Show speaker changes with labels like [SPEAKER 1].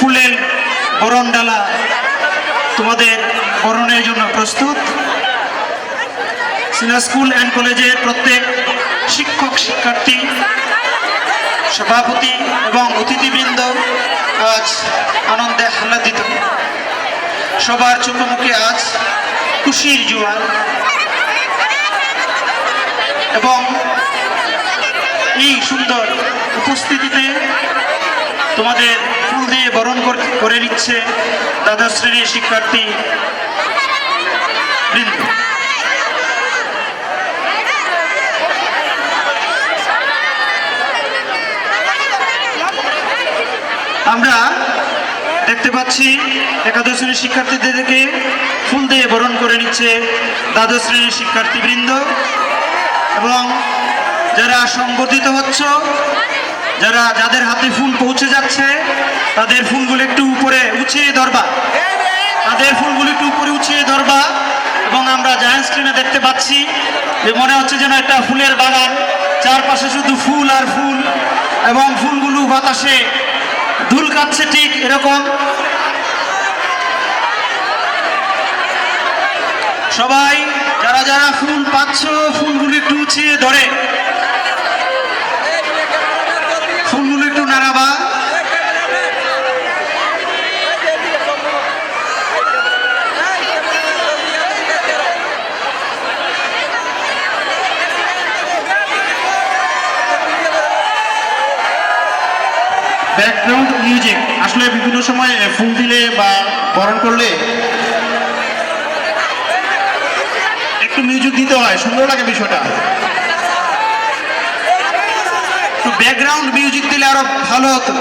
[SPEAKER 1] ফুলের বরণ ডালা তোমাদের বরণের জন্য প্রস্তুত। সিনা স্কুল অ্যান্ড কলেজের প্রত্যেক শিক্ষক শিক্ষার্থী, সভাপতি এবং অতিথিবৃন্দ আজ আনন্দে আহ্লাদিত। সবার চোখে মুখে আজ খুশির জোয়ার এবং এই সুন্দর উপস্থিতিতে তোমাদের ফুল দিয়ে বরণ করে নিচ্ছে দ্বাদশ শ্রেণীর শিক্ষার্থী বৃন্দ। আমরা দেখতে পাচ্ছি একাদশ শ্রেণীর শিক্ষার্থীদেরকে ফুল দিয়ে বরণ করে নিচ্ছে দ্বাদশ শ্রেণীর শিক্ষার্থীবৃন্দ এবং যারা সংবর্ধিত হচ্ছ, যাদের হাতে ফুল পৌঁছে যাচ্ছে তাদের ফুলগুলো একটু উপরে উঁচিয়ে ধরবা, এবং আমরা জায়ান্ট স্ক্রিনে দেখতে পাচ্ছি যে মনে হচ্ছে যেন একটা ফুলের বাগান, চারপাশে শুধু ফুল আর ফুল এবং ফুলগুলো বাতাসে ধুল কাচ্ছে, ঠিক এরকম। সবাই যারা ফুল পাচ্ছ ফুলগুলো একটু উঁচিয়ে ধরে ফুলগুলো একটু নাড়াবা।
[SPEAKER 2] ব্যাকগ্রাউন্ড মিউজিক আসলে বিভিন্ন সময় ফুল দিলে বা বরণ করলে একটু মিউজিক দিতে হয়, সুন্দর লাগে বিষয়টা।
[SPEAKER 1] ব্যাকগ্রাউন্ড মিউজিক দিলে আরো ভালো হতো।